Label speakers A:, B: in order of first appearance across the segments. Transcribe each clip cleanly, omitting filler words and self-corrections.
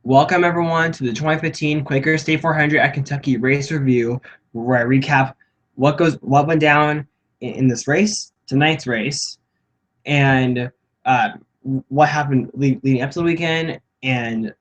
A: Welcome everyone to the 2015 Quaker State 400 at Kentucky race review, where I recap what went down in this race, tonight's race, and uh, what happened leading up to the weekend, and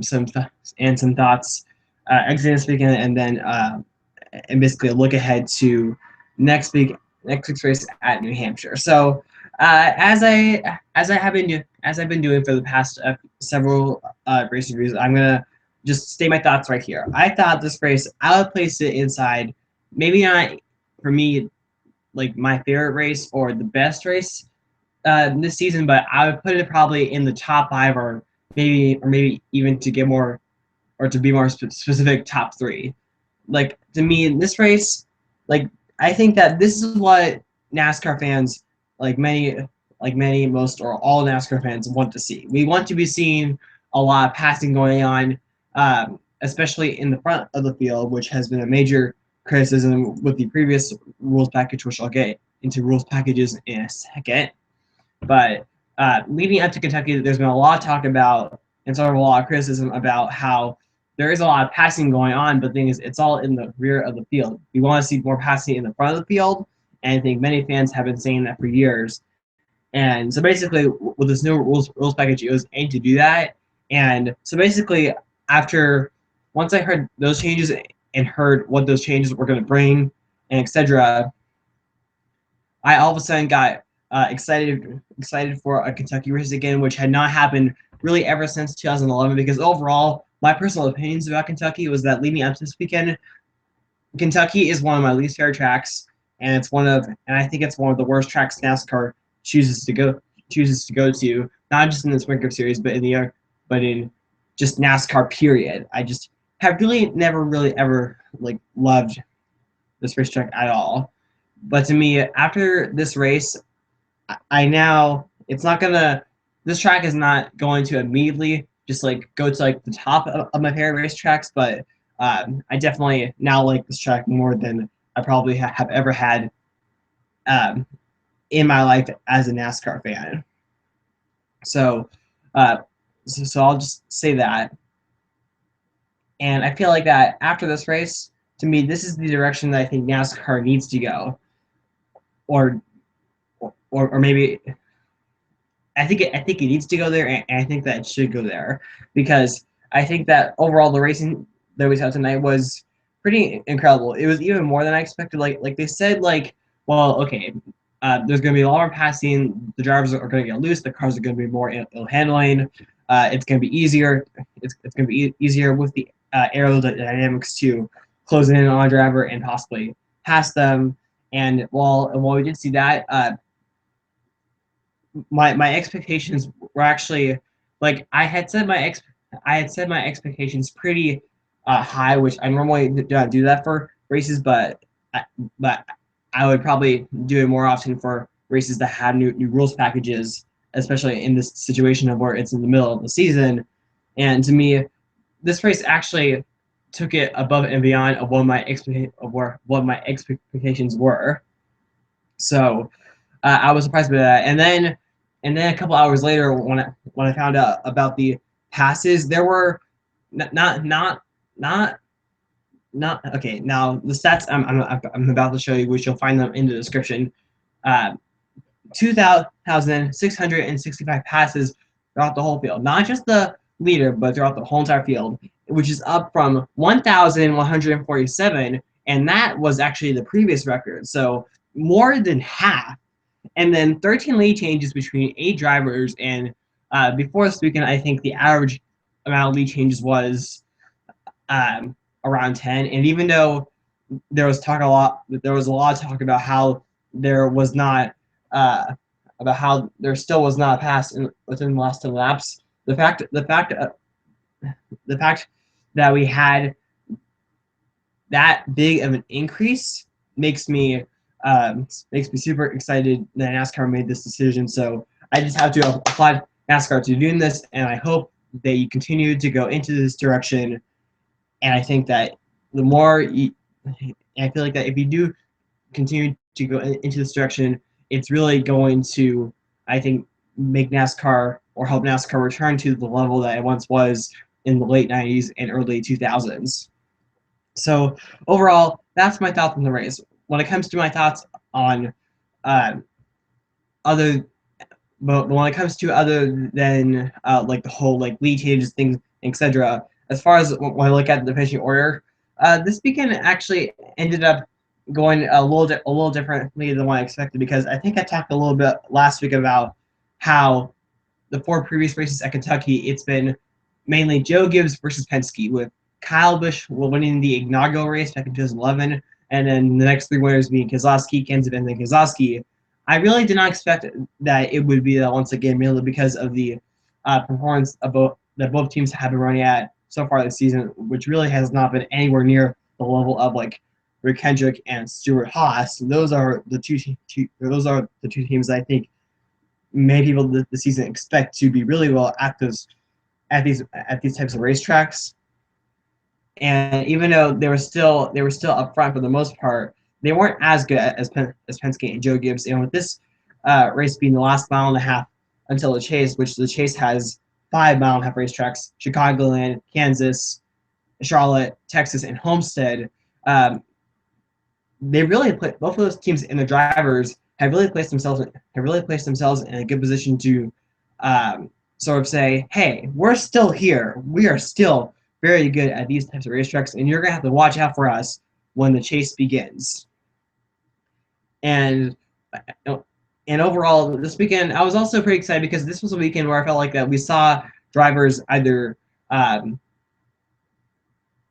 A: some thoughts exiting this weekend, and basically a look ahead to next week's race at New Hampshire. So, as I've been doing for the past several race reviews, I'm gonna just state my thoughts right here. I thought this race, I would place it inside, maybe not for me like my favorite race or the best race this season, but I would put it probably in the top five, or maybe even to get more, or to be more specific, top three. Like, to me, in this race, like, I think that this is what NASCAR fans, most or all NASCAR fans, want to see. We want to be seeing a lot of passing going on, especially in the front of the field, which has been a major criticism with the previous rules package, which I'll get into rules packages in a second. But leading up to Kentucky, there's been a lot of talk about, and sort of a lot of criticism about how there is a lot of passing going on, but the thing is, it's all in the rear of the field. We want to see more passing in the front of the field, and I think many fans have been saying that for years. And so basically, with this new rules package, it was aimed to do that. And so basically, after once I heard those changes and heard what those changes were going to bring, and etc., I all of a sudden got excited for a Kentucky race again, which had not happened really ever since 2011. Because overall, my personal opinions about Kentucky was that leading up to this weekend, Kentucky is one of my least favorite tracks, and I think it's one of the worst tracks NASCAR chooses to go to, not just in the Sprinter Series, but in just NASCAR period. I just have really never really ever loved this racetrack at all. But to me, after this race, I now it's not gonna this track is not going to immediately just go to the top of my favorite racetracks, but I definitely now like this track more than I probably have ever had um, in my life as a NASCAR fan. So, so I'll just say that, and I feel like that after this race, to me, this is the direction that I think NASCAR needs to go, or or maybe I think it needs to go there, and I think that it should go there, because I think that overall the racing that we saw tonight was pretty incredible. It was even more than I expected. Like they said, well, okay, there's going to be a lot more passing. The drivers are going to get loose. The cars are going to be more ill handling. It's going to be easier. It's going to be easier with the aerodynamics to close in on a driver and possibly pass them. And while we did see that, my expectations were actually I had set my expectations pretty high, which I normally do not do that for races, but I would probably do it more often for races that have new rules packages, especially in this situation of where it's in the middle of the season. And to me, this race actually took it above and beyond of what my expectations were. So I was surprised by that. And then a couple hours later, when I found out about the passes, there were not okay. Now the stats I'm about to show you, which you'll find them in the description. 2,665 passes throughout the whole field, not just the leader, but throughout the whole entire field, which is up from 1,147, and that was actually the previous record. So more than half. And then 13 lead changes between 8 drivers. And before this weekend, I think the average amount of lead changes was around 10. And even though there was a lot of talk about how there was not about how there still was not a pass within the last 10 laps, the fact that we had that big of an increase makes me super excited that NASCAR made this decision. So I just have to applaud NASCAR to doing this, and I hope that you continue to go into this direction. And I think that I feel like that if you do continue to go into this direction, it's really going to, I think, make NASCAR or help NASCAR return to the level that it once was in the late 90s and early 2000s. So overall, that's my thoughts on the race. When it comes to my thoughts on uh, other, but when it comes to other than like the whole like lead changes, things, etc. As far as when I look at the finishing order, this weekend actually ended up going a little differently than what I expected, because I think I talked a little bit last week about how the 4 previous races at Kentucky, it's been mainly Joe Gibbs versus Penske, with Kyle Busch winning the inaugural race back in 2011, and then the next 3 winners being Keselowski, Kenseth, and then Keselowski. I really did not expect that it would be that once again, mainly because of the performance of that both teams have been running at so far this season, which really has not been anywhere near the level of like Rick Hendrick and Stuart Haas. Those are the two teams that I think many people this season expect to be really well at these types of racetracks. And even though they were still up front for the most part, they weren't as good as Penske and Joe Gibbs. And with this race being the last mile and a half until the chase, which the chase has 5 mile and a half racetracks: Chicagoland, Kansas, Charlotte, Texas, and Homestead. They really put both of those teams and the drivers have really placed themselves in a good position to sort of say, hey, we're still here. We are still very good at these types of racetracks, and you're going to have to watch out for us when the chase begins. And overall, this weekend, I was also pretty excited because this was a weekend where I felt like that we saw drivers either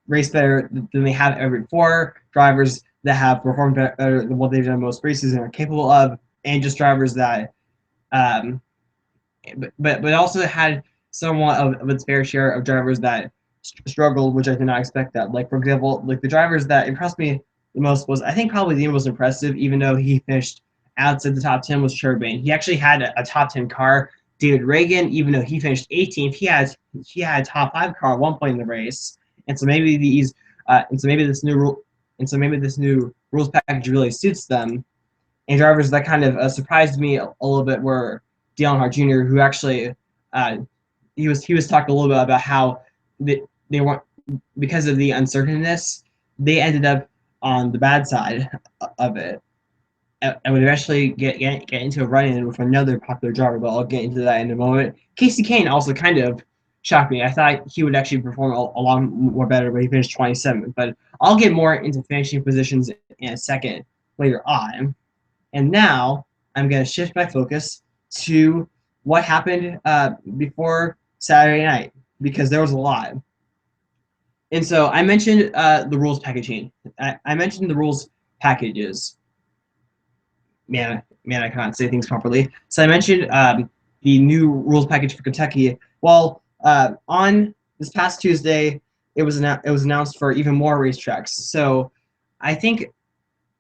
A: race better than they have ever before, drivers that have performed better than what they've done most races and are capable of, and just drivers that but also had somewhat of its fair share of drivers that struggled, which I did not expect that. Like, for example, like the drivers that impressed me the most was, I think probably the most impressive, even though he finished outside the top 10, was Turbine. He actually had a top 10 car. David Reagan, even though he finished 18th, he had a top 5 car at one point in the race. And so maybe this new rules package really suits them. And drivers that kind of surprised me a little bit were Dale Earnhardt Jr., who actually he was talking a little bit about how they weren't, because of the uncertainness, they ended up on the bad side of it. I would eventually get into a run-in with another popular driver, but I'll get into that in a moment. Casey Kane also kind of shocked me. I thought he would actually perform a lot more better, but he finished 27th. But I'll get more into finishing positions in a second later on. And now I'm going to shift my focus to what happened before Saturday night, because there was a lot. And so I mentioned the rules packaging. I mentioned the rules packages. Man, I can't say things properly. So I mentioned the new rules package for Kentucky. Well, on this past Tuesday, it was announced for even more racetracks. So I think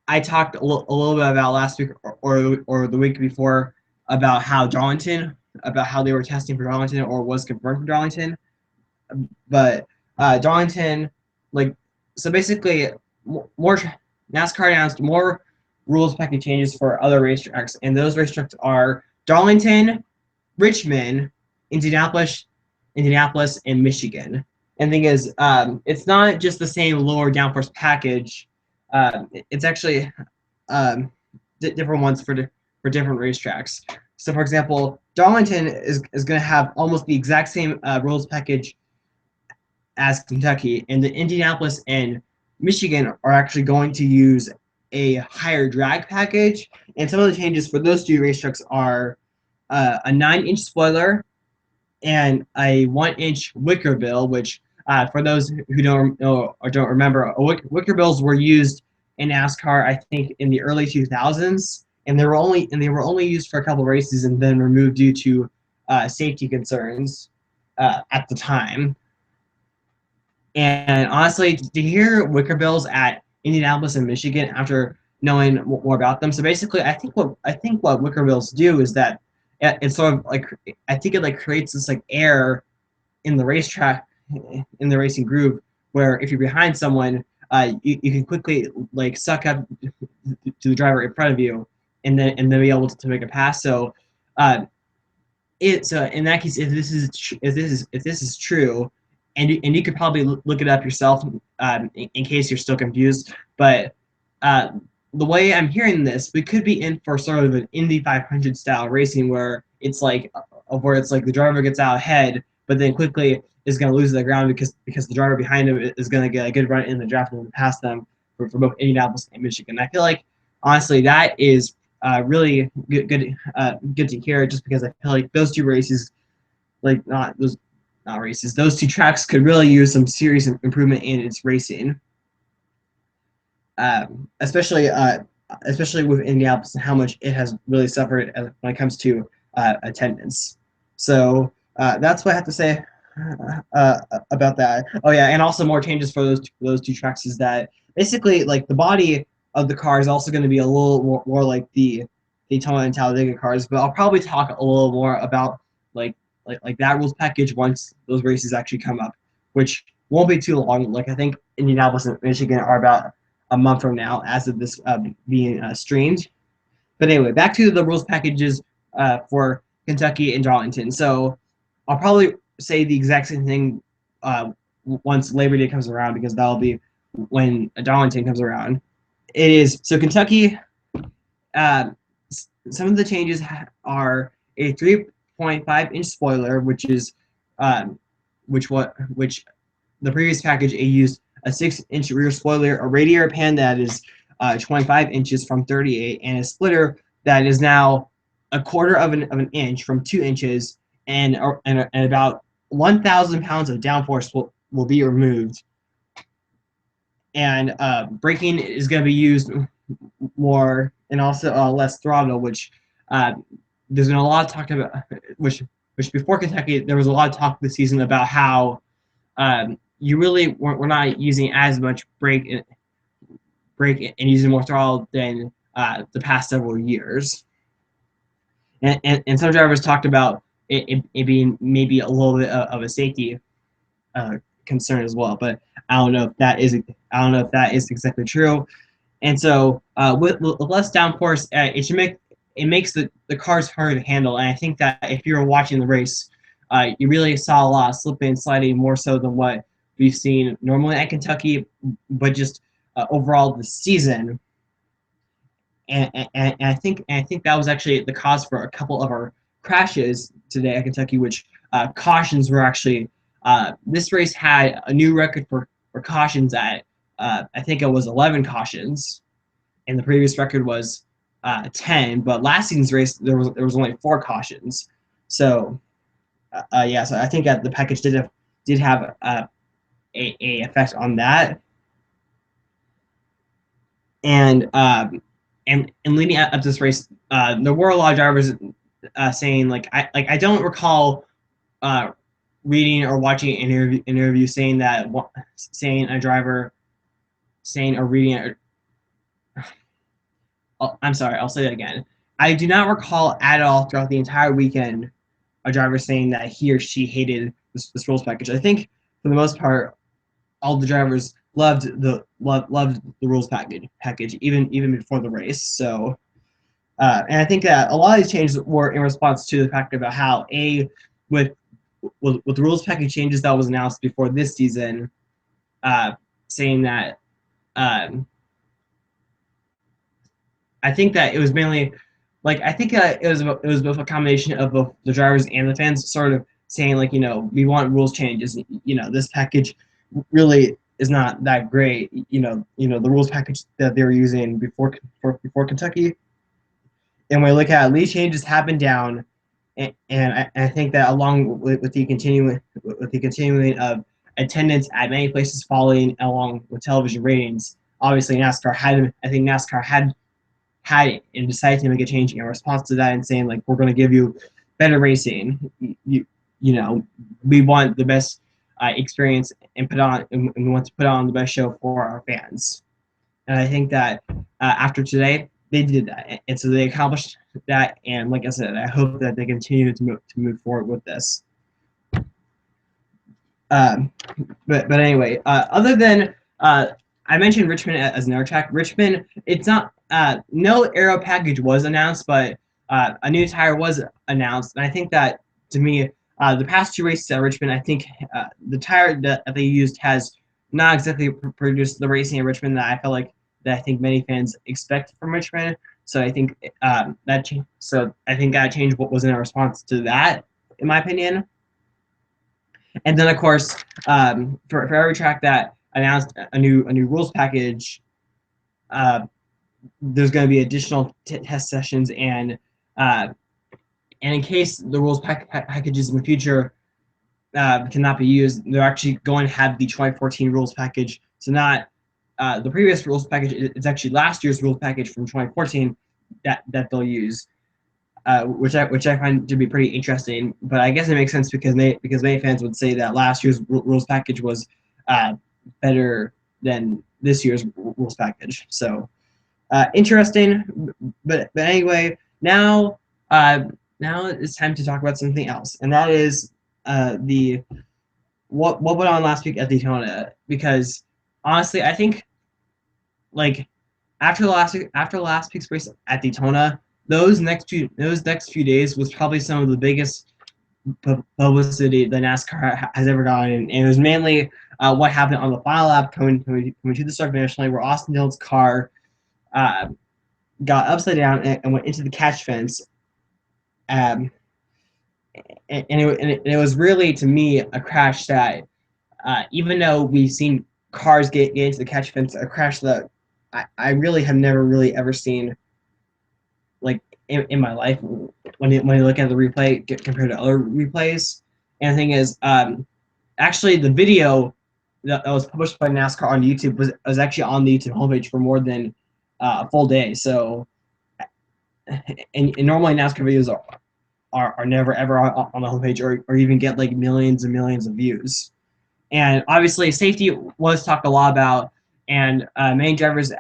A: I talked a little bit about last week or the week before about how they were testing for Darlington, or was confirmed for Darlington. But Darlington, so basically, more NASCAR announced more rules package changes for other racetracks, and those racetracks are Darlington, Richmond, Indianapolis, and Michigan. And the thing is, it's not just the same lower downforce package. It's actually different ones for different racetracks. So, for example, Darlington is going to have almost the exact same rules package as Kentucky, and the Indianapolis and Michigan are actually going to use a higher drag package. And some of the changes for those 2 racetracks are a 9-inch spoiler and a 1-inch wicker bill, which for those who don't know or don't remember, wicker bills were used in NASCAR, I think, in the early 2000s, and they were only used for a couple races and then removed due to safety concerns at the time. And honestly, to hear wicker bills at Indianapolis and Michigan after knowing more about them, so basically, I think what wicker bills do is that it's sort of like, I think it like creates this like air in the racetrack, in the racing group, where if you're behind someone, you can quickly like suck up to the driver in front of you, and then be able to make a pass. So in that case, if this is true, and you could probably look it up yourself in case you're still confused. But uh, the way I'm hearing this, we could be in for sort of an Indy 500 style racing where it's like the driver gets out ahead, but then quickly is going to lose the ground because the driver behind him is going to get a good run in the draft and pass them for both Indianapolis and Michigan. I feel like honestly that is really good to hear, just because I feel like those two races, like not races, those two tracks could really use some serious improvement in its racing, especially with Indianapolis and how much it has really suffered when it comes to attendance. So that's what I have to say about that. Oh yeah, and also more changes for those two tracks is that basically like the body of the car is also going to be a little more like the Daytona and Talladega cars, but I'll probably talk a little more about like that rules package once those races actually come up, which won't be too long. Like I think Indianapolis and Michigan are about a month from now as of this being streamed. But anyway, back to the rules packages for Kentucky and Darlington. So I'll probably say the exact same thing once Labor Day comes around, because that'll be when Darlington comes around. It is so Kentucky. Some of the changes are a 3.5-inch spoiler, which is which the previous package it used a 6-inch rear spoiler, a radiator pan that is 25 inches from 38, and a splitter that is now a quarter of an inch from 2 inches, and about 1,000 pounds of downforce will be removed. And braking is going to be used more, and also less throttle, which there's been a lot of talk about, which before Kentucky there was a lot of talk this season about how you really we're not using as much brake and using more throttle than the past several years. And some drivers talked about it being maybe a little bit of a safety concern as well, but I don't know if that is exactly true. And so with less downforce, it makes the cars harder to handle. And I think that if you're watching the race, you really saw a lot of slipping and sliding, more so than what we've seen normally at Kentucky, but just overall this season. And I think that was actually the cause for a couple of our crashes today at Kentucky, which cautions were actually this race had a new record for cautions at I think it was 11 cautions, and the previous record was 10. But last season's race there was only 4 cautions. So yeah, so I think that the package did have a effect on that. And leading up to this race, there were a lot of drivers saying I don't recall reading or watching an interview saying a driver saying or reading. I'm sorry, I'll say that again. I do not recall at all throughout the entire weekend a driver saying that he or she hated this rules package. I think for the most part, all the drivers loved the rules package even before the race. So, and I think that a lot of these changes were in response to the fact about how with the rules package changes that was announced before this season, saying that I think that it was mainly it was both a combination of both the drivers and the fans sort of saying we want rules changes. This package really is not that great. The rules package that they were using before Kentucky, and when we look at these changes have been down, and I think that along with the continuing of attendance at many places falling along with television ratings, obviously NASCAR had and decided to make a change in response to that and saying we're going to give you better racing. We want the best experience and we want to put on the best show for our fans. And I think that after today they did that, and so they accomplished that. And like I said, I hope that they continue to move forward with this. But anyway, other than I mentioned Richmond as another track. Richmond, it's not no aero package was announced, but a new tire was announced, and I think that to me The past two races at Richmond, I think the tire that they used has not exactly produced the racing at Richmond that I feel like that I think many fans expect from Richmond. So I think that change was in a response to that, in my opinion. And then of course, for every track that announced a new rules package, uh, there's going to be additional test sessions and in case the rules packages in the future cannot be used, they're actually going to have the 2014 rules package. So not the previous rules package. It's actually last year's rules package from 2014 that they'll use, which I find to be pretty interesting. But I guess it makes sense because many fans would say that last year's rules package was better than this year's rules package. So interesting. But anyway, now it's time to talk about something else, and that is the what went on last week at Daytona. Because honestly, I think like after last week's race at Daytona, those next few days was probably some of the biggest publicity that NASCAR has ever gotten, and it was mainly what happened on the final lap coming to the start finish line, where Austin Dillon's car got upside down and went into the catch fence. Um, and it was really, to me, a crash that, even though we've seen cars get into the catch fence, a crash that I really have never really ever seen, like in my life, when you look at the replay compared to other replays. And the thing is, actually, the video that was published by NASCAR on YouTube was actually on the YouTube homepage for more than a full day. So, and normally NASCAR videos are never ever on the homepage or even get like millions and millions of views. And obviously, safety was talked a lot about, and many drivers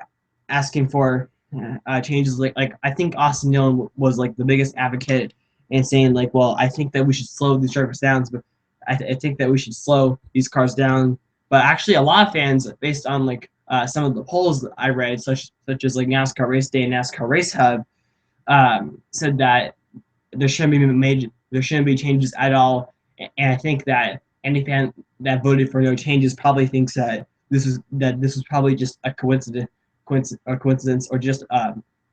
A: asking for changes. Like I think Austin Dillon was like the biggest advocate in saying like, well, I think that we should slow these drivers down, but I think that we should slow these cars down. But actually, a lot of fans, based on like some of the polls that I read, such as like NASCAR Race Day and NASCAR Race Hub, said that there shouldn't be changes at all. And I think that any fan that voted for no changes probably thinks that this was probably just a coincidence or just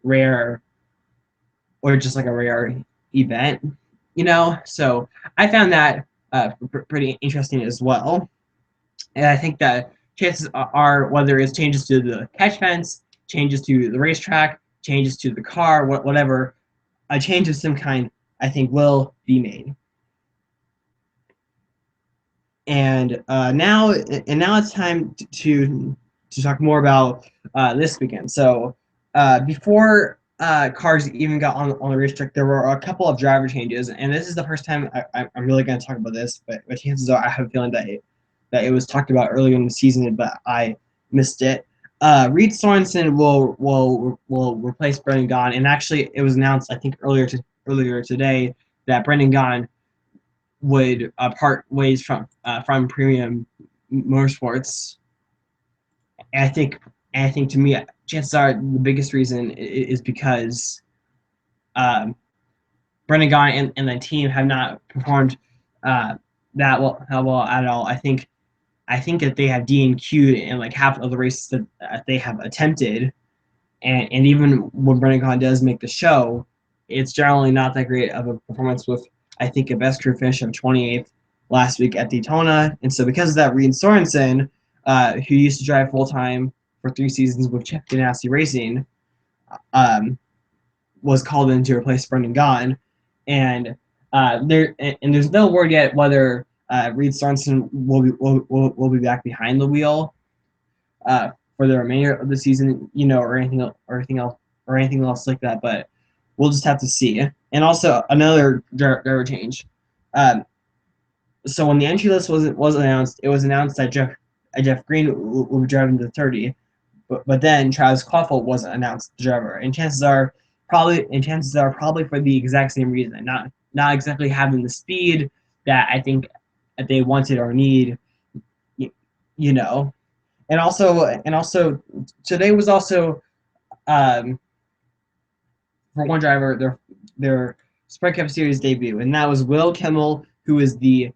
A: rare or just like a rare event, So I found that pretty interesting as well. And I think that chances are, whether it's changes to the catch fence, changes to the racetrack, changes to the car, whatever, a change of some kind, I think, will be made. And now it's time to talk more about this weekend. So before cars even got on the racetrack, there were a couple of driver changes, and this is the first time I'm really going to talk about this. But chances are, I have a feeling that it was talked about earlier in the season, but I missed it. Reed Sorensen will replace Brendan Gaughan, and actually, it was announced, I think, earlier today, that Brendan Gaughan would part ways from Premium Motorsports. And I think to me, chances are the biggest reason is because Brendan Gaughan and the team have not performed that well at all. I think that they have DNQ'd in like half of the races that they have attempted, and even when Brendan Gaughan does make the show, it's generally not that great of a performance, with I think a best crew finish of 28th last week at Daytona. And so because of that, Reed Sorensen, who used to drive full time for 3 seasons with Chip Ganassi Racing, was called in to replace Brendan Gaughan. And there's no word yet whether Reed Sorensen will be back behind the wheel for the remainder of the season, or anything else like that. But we'll just have to see. And also another driver change. So when the entry list was announced, it was announced that Jeff Green will be driving the 30, but then Travis Kloffel wasn't announced the driver, and chances are probably for the exact same reason, not exactly having the speed that I think that they wanted or need, And also today was also for one driver their Sprint Cup Series debut, and that was Will Kimmel who is the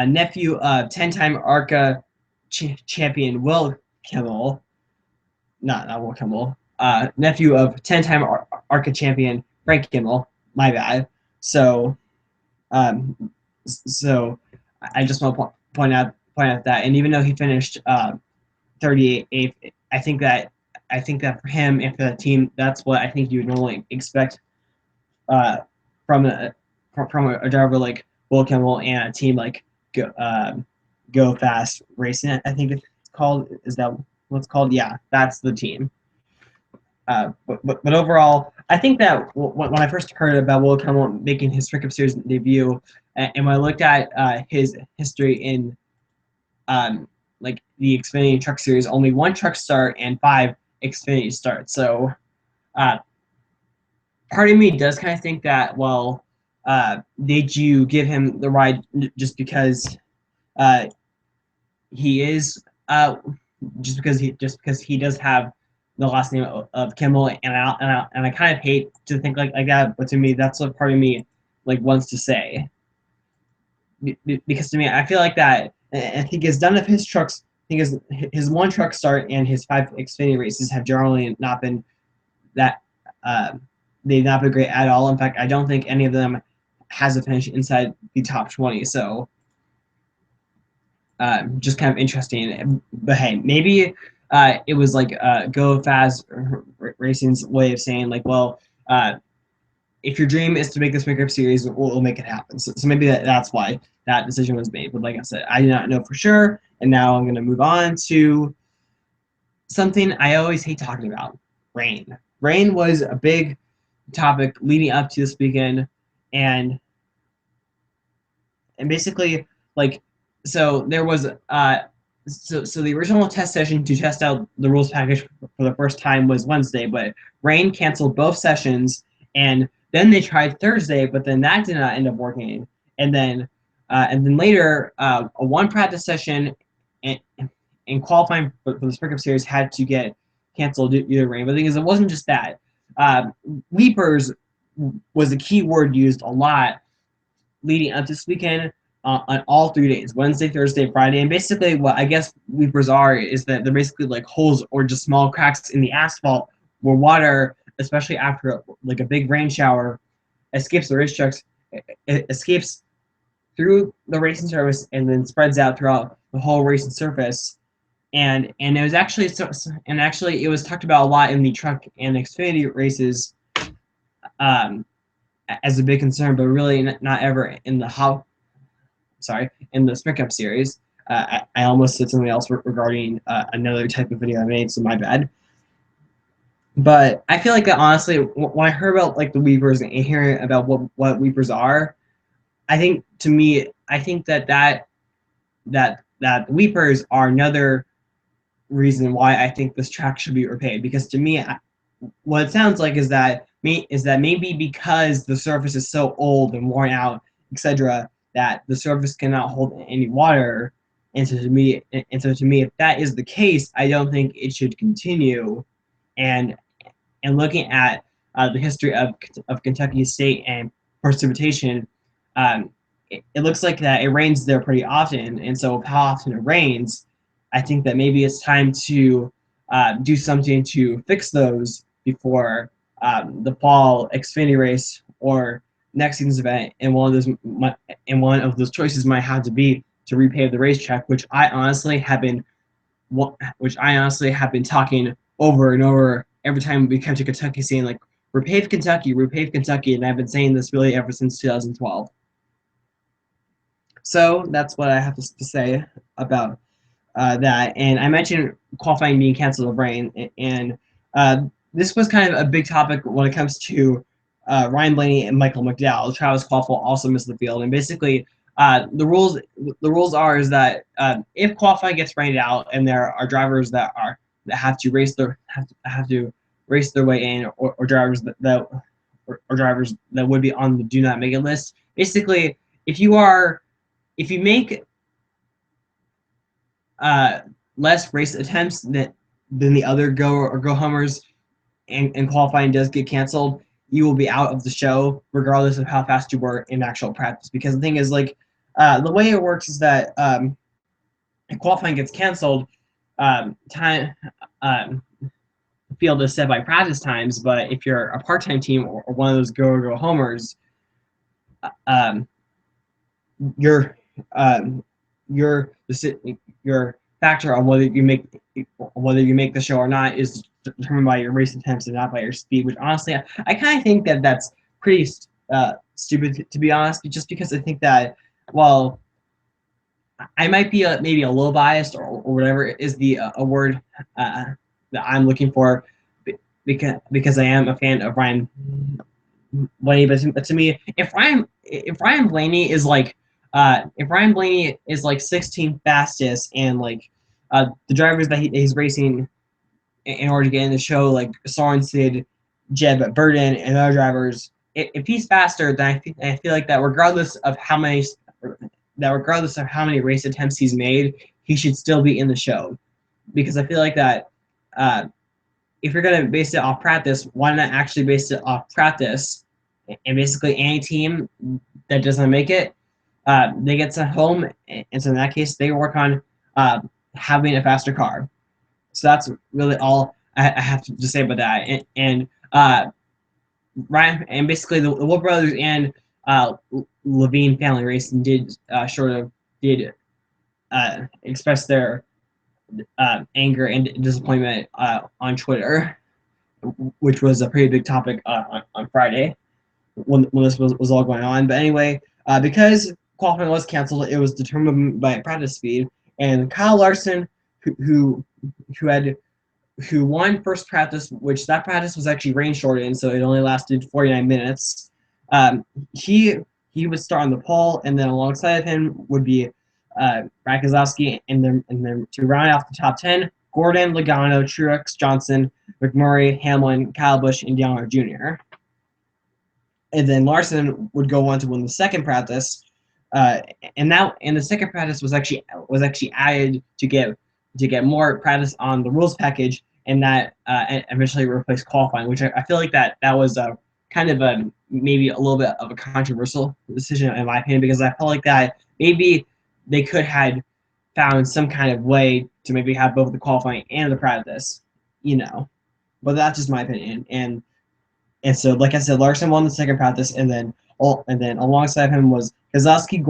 A: nephew of 10-time ARCA champion Will Kimmel. Not Will Kimmel. Nephew of 10-time ARCA champion Frank Kimmel. My bad. So, um, so I just want to point out that, and even though he finished 38th, I think that for him and for the team, that's what I think you would normally expect uh, from a driver like Will Kimmel and a team like Go Fast Racing. I think it's called. Is that what's called? Yeah, that's the team. But overall, I think that when I first heard about Will Kimmel making his Pickup Series debut, and when I looked at his history in like the Xfinity Truck Series, only 1 truck start and 5 Xfinity starts. So part of me does kind of think that, well, did you give him the ride just because he is just because he does have the last name of Kimmel, and I kind of hate to think like that, but to me that's what part of me like wants to say, because to me I feel like that. I think as none of his trucks, I think his 1 truck start and his 5 Xfinity races have generally not been that they've not been great at all. In fact, I don't think any of them has a finish inside the top 20. So just kind of interesting. But hey, maybe it was like Go Fast Racing's way of saying like, well, if your dream is to make this Pickup Series, we'll make it happen. So maybe that's why that decision was made. But like I said, I do not know for sure. And now I'm going to move on to something I always hate talking about: rain. Rain was a big topic leading up to this weekend, and basically like, so there was so the original test session to test out the rules package for the first time was Wednesday, but rain canceled both sessions, and then they tried Thursday, but then that did not end up working, and then later a 1 practice session and qualifying for the Pickup Series had to get canceled due to rain. But the thing is, it wasn't just that. Leapers was a key word used a lot leading up this weekend on all 3 days: Wednesday, Thursday, Friday. And basically what I guess leapers are is that they're basically like holes or just small cracks in the asphalt where water, especially after like a big rain shower, escapes the racetracks, it escapes through the racing surface and then spreads out throughout the whole racing surface. And it was actually it was talked about a lot in the truck and Xfinity races as a big concern, but really not ever in the in the Pickup Series. I almost said something else regarding another type of video I made, so my bad. But I feel like that honestly, when I heard about like the weepers and hearing about what weepers are, I think that weepers are another reason why I think this track should be repaid. Because to me, what it sounds like is that maybe because the surface is so old and worn out, etc., that the surface cannot hold any water. And so to me, if that is the case, I don't think it should continue. And looking at the history of Kentucky State and precipitation, it looks like that it rains there pretty often. And so with how often it rains, I think that maybe it's time to do something to fix those before the fall Xfinity race or next season's event. And one of those choices might have to be to repave the racetrack, which I honestly have been talking over and over every time we come to Kentucky, saying like, repave Kentucky, and I've been saying this really ever since 2012. So that's what I have to say about that. And I mentioned qualifying being canceled of rain, and this was kind of a big topic when it comes to Ryan Blaney and Michael McDowell. Travis Kvapil also missed the field, and basically the rules are is that if qualifying gets rained out and there are drivers that have to race their way in, or drivers that would be on the do not make it list. Basically, if you make less race attempts than the other go homers, and qualifying does get canceled, you will be out of the show regardless of how fast you were in actual practice. Because the thing is, like, The way it works is that qualifying gets canceled. Time field is set by practice times, but if you're a part-time team or one of those go homers, um, your your your factor on whether you make the show or not is determined by your race attempts and not by your speed. Which honestly, I kind of think that that's pretty stupid to be honest. Just because I think that well, I might be maybe a little biased or whatever is the a word that I'm looking for because I am a fan of Ryan Blaney. But to me, if Ryan Blaney is like if Ryan Blaney is like 16th fastest and like the drivers that he's racing in order to get in the show, like Sorensen, Jeb Burton, and other drivers, if he's faster, then I feel like that regardless of how many race attempts he's made, he should still be in the show. Because I feel like that if you're going to base it off practice, why not actually base it off practice? And basically any team that doesn't make it, they get sent home. And so in that case, they work on having a faster car. So that's really all I have to say about that. And Ryan, and basically the Wood brothers and Levine family racing did express their anger and disappointment on Twitter, which was a pretty big topic on Friday when this was all going on. But anyway, because qualifying was canceled, it was determined by practice speed, and Kyle Larson, who won first practice, which that practice was actually rain shortened, so it only lasted 49 minutes. He would start on the pole, and then alongside of him would be Brad Keselowski, and then to round off the top 10, Gordon, Logano, Truex, Johnson, McMurray, Hamlin, Kyle Busch, and Dale Earnhardt Jr. And then Larson would go on to win the second practice, and the second practice was actually added to get more practice on the rules package, and that eventually replaced qualifying, which I feel like that was kind of maybe a little bit of a controversial decision in my opinion, because I felt like that maybe they could have found some kind of way to maybe have both the qualifying and the practice, but that's just my opinion. And so, like I said, Larson won the second practice, and then alongside him was Keselowski,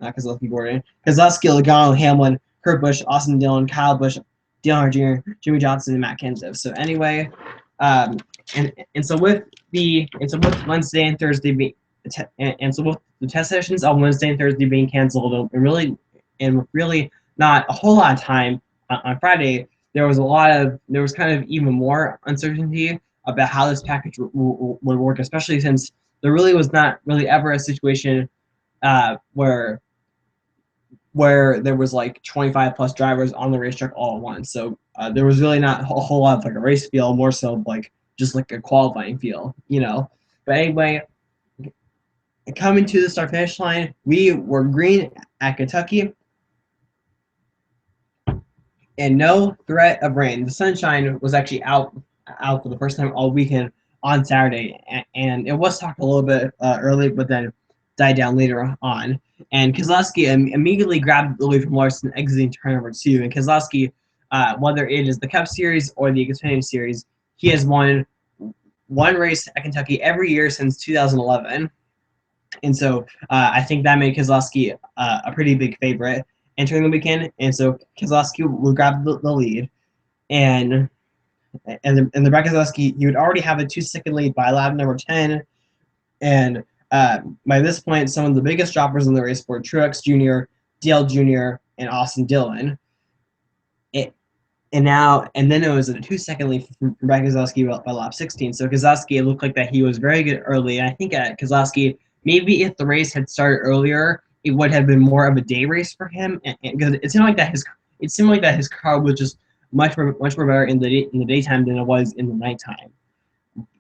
A: Logano, Hamlin, Kurt Busch, Austin Dillon, Kyle Busch, Dale Earnhardt Jr., Jimmy Johnson, and Matt Kenseth. So anyway, and so with Wednesday and Thursday being so with the test sessions on Wednesday and Thursday being canceled, and really not a whole lot of time on Friday, there was kind of even more uncertainty about how this package would work, especially since there really was not really ever a situation where there was like 25 plus drivers on the racetrack all at once. So there was really not a whole lot of like a race feel, more so like just like a qualifying feel, But anyway, coming to the start finish line, we were green at Kentucky, and no threat of rain. The sunshine was actually out for the first time all weekend on Saturday, and it was talked a little bit early, but then died down later on. And Keselowski immediately grabbed the lead from Larson exiting turn number 2. And Keselowski, whether it is the Cup Series or the Xfinity Series, he has won one race at Kentucky every year since 2011. And so I think that made Keselowski a pretty big favorite entering the weekend. And so Keselowski will grab the lead. And the Brad Keselowski, he would already have a 2-second lead by lap number 10. And by this point, some of the biggest droppers in the race were Truex Jr., Dale Jr., and Austin Dillon. And then it was a 2-second lead from Brad Keselowski by lap 16. So Keselowski, it looked like that he was very good early. And I think Keselowski, maybe if the race had started earlier, it would have been more of a day race for him. Because it seemed like that his car was just much more better in the daytime than it was in the nighttime,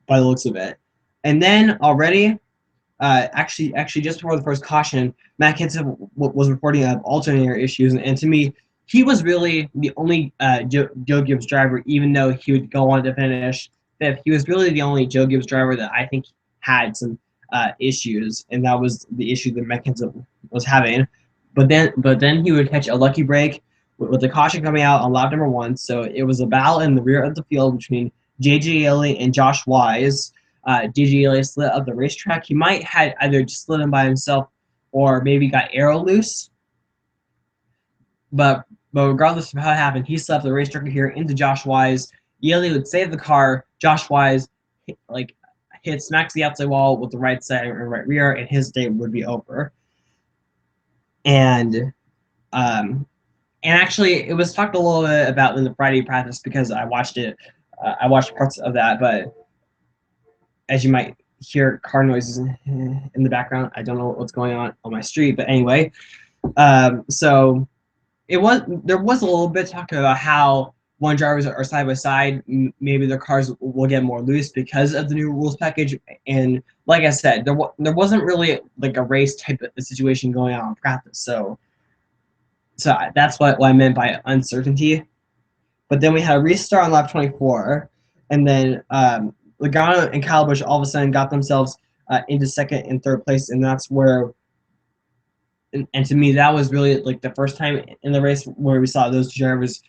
A: by the looks of it. And then already, actually just before the first caution, Matt Kenseth was reporting alternator issues, and to me, he was really the only Joe Gibbs driver, even though he would go on to finish fifth. He was really the only Joe Gibbs driver that I think had some issues, and that was the issue that Matt Kenseth was having. But then he would catch a lucky break with the caution coming out on lap number 1. So it was a battle in the rear of the field between J.J. Yeley and Josh Wise. J.J. Yeley slid up the racetrack. He might had either just slid in by himself or maybe got aero loose. But regardless of how it happened, he slid up the racetrack here into Josh Wise. Yeley would save the car. Josh Wise smacks the outside wall with the right side and right rear, and his day would be over. And actually, it was talked a little bit about in the Friday practice because I watched it. I watched parts of that, but as you might hear car noises in the background, I don't know what's going on my street. But anyway, so there was a little bit talk about how when drivers are side by side, maybe their cars will get more loose because of the new rules package. And like I said, there wasn't really like a race type of situation going on in practice. So that's what I meant by uncertainty. But then we had a restart on lap 24, and then Logano and Kyle Busch all of a sudden got themselves into second and third place, and that's where. And to me, that was really like the first time in the race where we saw those two drivers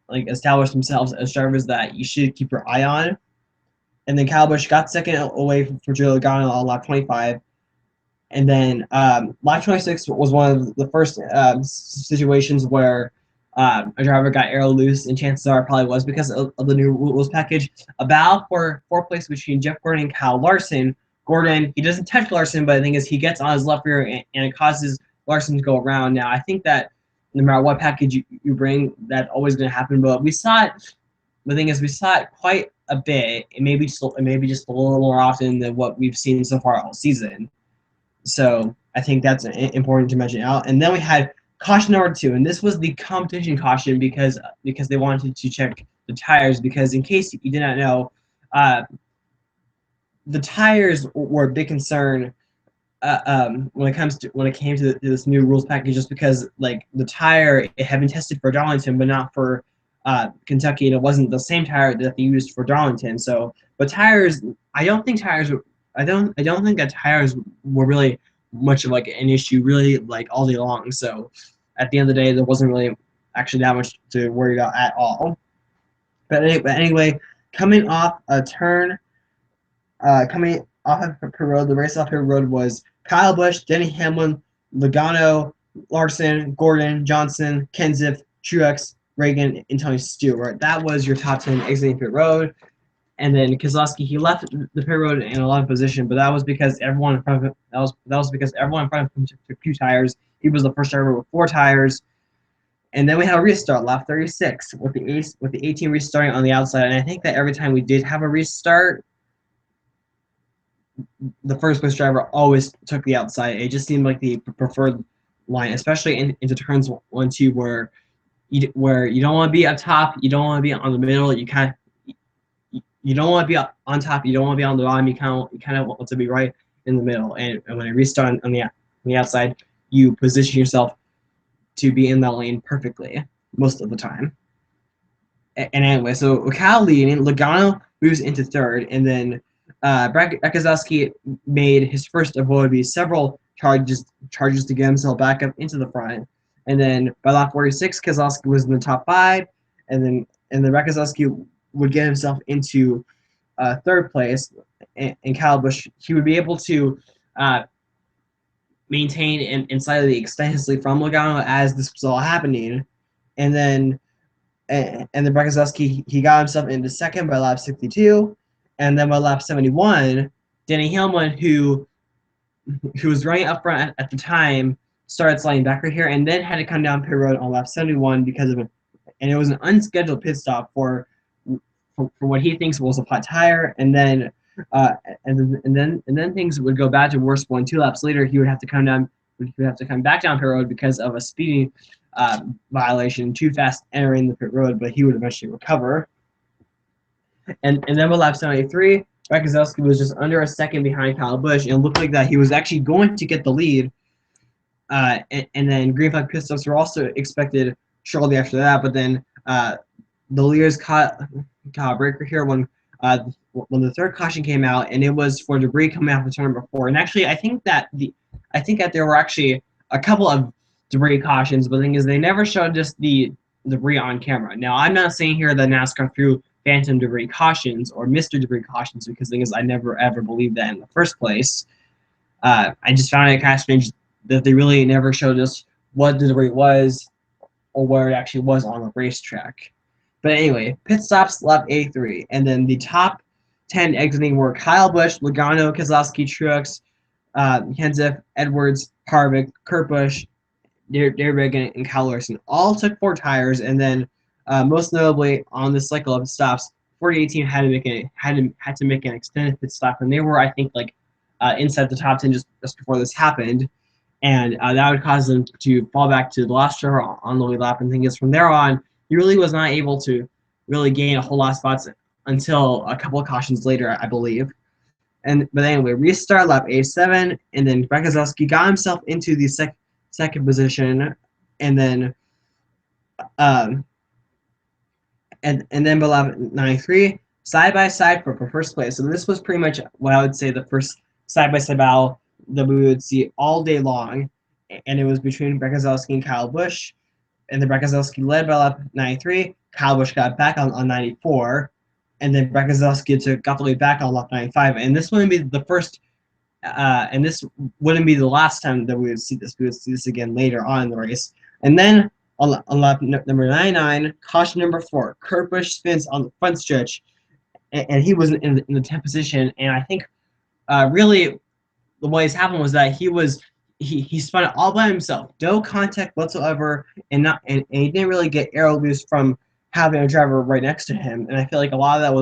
A: like establish themselves as drivers that you should keep your eye on. And then Kyle Busch got second away for Joey Logano on lap 25. And then lap 26 was one of the first situations where a driver got aero loose, and chances are it probably was because of the new rules package. A battle for fourth place between Jeff Gordon and Kyle Larson. Gordon, he doesn't touch Larson, but the thing is he gets on his left rear and it causes Larson to go around. Now, I think that no matter what package you bring, that's always going to happen. But we saw it. The thing is, we saw it quite a bit, and maybe just a little more often than what we've seen so far all season. So I think that's important to mention out. And then we had caution number 2, and this was the competition caution because they wanted to check the tires. Because in case you did not know, the tires were a big concern when it came to this new rules package, just because like the tire, it had been tested for Darlington but not for Kentucky, and it wasn't the same tire that they used for Darlington. So, but tires, I don't think that tires were really much of like an issue really like all day long. So at the end of the day, there wasn't really actually that much to worry about at all. But anyway, coming off a turn, coming off of pit road, the race off pit road was Kyle Busch, Denny Hamlin, Logano, Larson, Gordon, Johnson, Kenseth, Truex, Reagan, and Tony Stewart. That was your top 10 exiting pit road. And then Keselowski, he left the pit road in a lot of position, but that was because everyone in front of him. That was because everyone in front of him took 2 tires. He was the first driver with 4 tires. And then we had a restart, lap 36, with the 18 restarting on the outside. And I think that every time we did have a restart, the first place driver always took the outside. It just seemed like the preferred line, especially into turns 1, 2, where you don't want to be up top, you don't want to be on the middle. You don't want to be on top, you don't want to be on the bottom. You kind of want to be right in the middle. And when I restart on the outside, you position yourself to be in that lane perfectly most of the time. And anyway, so Kyle leading, Logano moves into third, and then Keselowski made his first of what would be several charges to get himself back up into the front. And then by lap 46, Keselowski was in the top 5, and then Keselowski would get himself into third place, and Kyle Busch, he would be able to maintain and slightly extend his lead from Logano as this was all happening. And then Keselowski, he got himself into second by lap 62, and then by lap 71, Denny Hamlin, who was running up front at the time, started sliding back right here, and then had to come down pit road on lap 71 because of it. And it was an unscheduled pit stop for what he thinks was a flat tire, and then things would go bad to worse when 2 laps later he would have to come back down pit road because of a speeding violation, too fast entering the pit road, but he would eventually recover. And then by lap 73, Keselowski was just under a second behind Kyle Busch, and it looked like that he was actually going to get the lead. And then green flag pit stops were also expected shortly after that, but then the leaders caught a breaker here when the third caution came out, and it was for debris coming off of turn number 4. And actually, I think that there were actually a couple of debris cautions, but the thing is, they never showed just the debris on camera. Now, I'm not saying here that NASCAR threw phantom debris cautions or Mr. Debris cautions, because the thing is, I never ever believed that in the first place. I just found it kind of strange that they really never showed us what the debris was or where it actually was on the racetrack. But anyway, pit stops lap 83, and then the top 10 exiting were Kyle Busch, Logano, Keselowski, Truex, Kenseth, Edwards, Harvick, Kurt Busch, Darrell Regan, and Kyle Larson. All took 4 tires, and then most notably on this cycle of stops, 48 had to make an extended pit stop, and they were, I think, like inside the top 10 just before this happened, and that would cause them to fall back to the last driver on the lead lap. And the thing is, from there on, he really was not able to really gain a whole lot of spots until a couple of cautions later, I believe. But anyway, restart lap 87, and then Keselowski got himself into the second position, and then and then by lap 93, side by side for first place. So this was pretty much what I would say the first side by side battle that we would see all day long, and it was between Keselowski and Kyle Busch. And then Keselowski led by lap 93. Kyle Busch got back on 94, and then Keselowski got the lead back on lap 95. And this wouldn't be the first, and this wouldn't be the last time that we would see this. We would see this again later on in the race. And then on lap number 99, caution number 4, Kurt Busch spins on the front stretch, and he was in the 10th position. And I think really what has happened was that he spun it all by himself, no contact whatsoever, and he didn't really get aero boost from having a driver right next to him. And I feel like a lot of that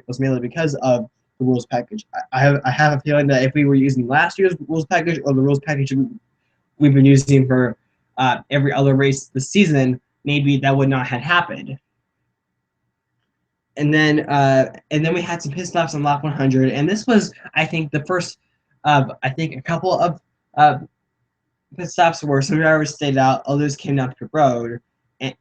A: was mainly because of the rules package. I have a feeling that if we were using last year's rules package or the rules package we've been using for every other race this season, maybe that would not have happened. And then we had some pit stops on lap 100, and this was, I think, the first of, I think, a couple of pit stops where some drivers stayed out, others came down to the road, and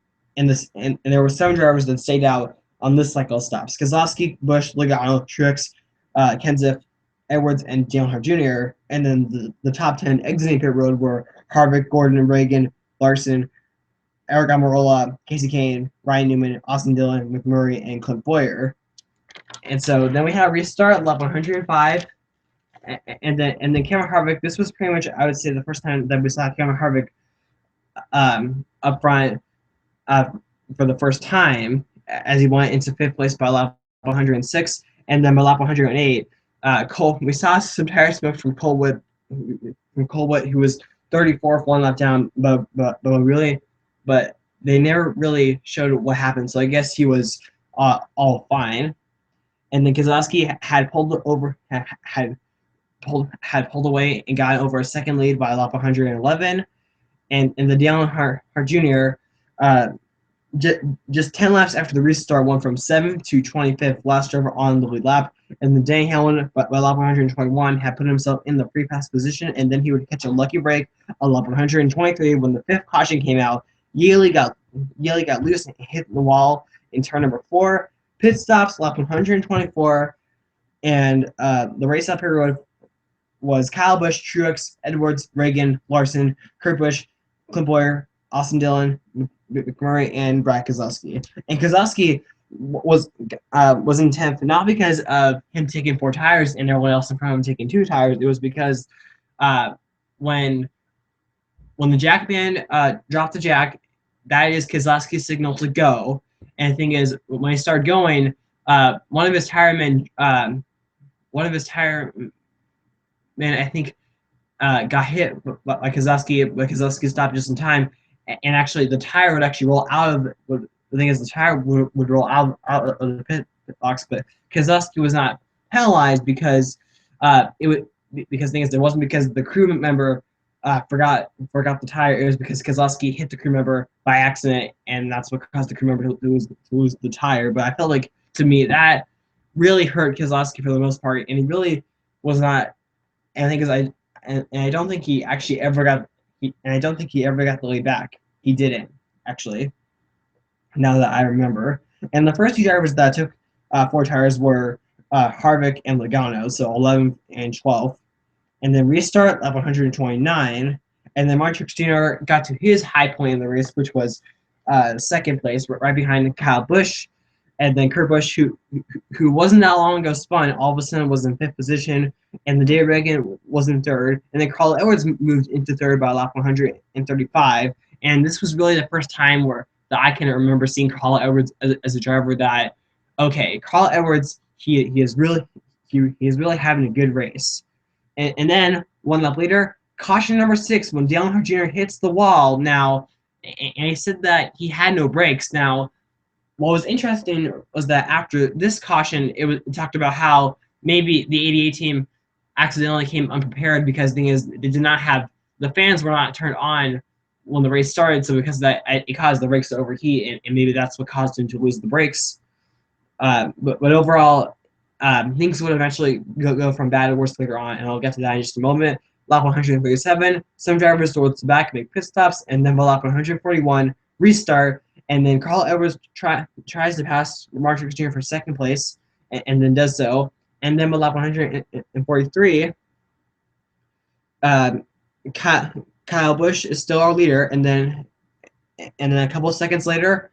A: there were some drivers that stayed out on this cycle of stops. Keselowski, Busch, Logano, Truex, Kenseth, Edwards, and Dale Earnhardt Jr. And then the top 10 exiting pit road were Harvick, Gordon, Reagan, Larson, Eric Almirola, Casey Kane, Ryan Newman, Austin Dillon, McMurray, and Clint Bowyer. And so then we had a restart, lap 105, and then Cameron Harvick. This was pretty much, I would say, the first time that we saw Cameron Harvick up front for the first time, as he went into 5th place by lap 106, and then by lap 108, we saw some tire smoke from Cole Wood, who was 34th, one lap down, but they never really showed what happened. So I guess he was all fine. And then Keselowski had pulled away and got over a second lead by lap 111. And the Dale Earnhardt Jr. Just 10 laps after the restart went from 7th to 25th, last driver on the lead lap. And then Danny Hamlin, by lap 121, had put himself in the free pass position, and then he would catch a lucky break on lap 123 when the 5th caution came out. Yaley got loose and hit the wall in turn number 4. Pit stops, lap 124, and the race up here was Kyle Busch, Truex, Edwards, Reagan, Larson, Kurt Busch, Clint Bowyer, Austin Dillon, McMurray, and Brad Keselowski. And Keselowski was in 10th, not because of him taking 4 tires and everyone else in front of him taking 2 tires. It was because when the jack man dropped the jack, that is Keselowski's signal to go. And the thing is, when he started going, one of his tire men, I think, got hit by Keselowski, but Keselowski stopped just in time. And actually, the tire would actually roll out of the thing is, the tire would roll out of the pit box, but Keselowski was not penalized because the thing is, it wasn't because the crew member forgot the tire. It was because Keselowski hit the crew member by accident, and that's what caused the crew member to lose the tire. But I felt like, to me, that really hurt Keselowski for the most part, and he really was not. And I think I don't think he actually ever got. I don't think he ever got the lead back. He didn't, actually, now that I remember. And the first 2 drivers that took 4 tires were Harvick and Logano, so 11th and 12th. And then restart lap 129, and then Martin Truex Jr. got to his high point in the race, which was second place, right behind Kyle Busch. And then Kurt Busch, who wasn't that long ago spun, all of a sudden was in fifth position, and the Dave Reagan was in third, and then Carl Edwards moved into third by lap 135. And this was really the first time that I can remember seeing Carl Edwards as a driver that, okay, Carl Edwards, he is really having a good race. And then 1 lap later, caution number 6 when Dale Earnhardt Jr. hits the wall. Now, and he said that he had no brakes. Now, what was interesting was that after this caution, it talked about how maybe the 88 team accidentally came unprepared because the thing is they did not have the fans were not turned on when the race started, so because of that it caused the brakes to overheat, and maybe that's what caused him to lose the brakes. But overall, things would eventually go from bad to worse later on, and I'll get to that in just a moment. Lap 137, some drivers towards the back make pit stops, and then by lap 141, restart. And then Carl Edwards tries to pass Martin Truex Jr. for second place, and then does so. And then by lap 143, Kyle Busch is still our leader. And then a couple of seconds later,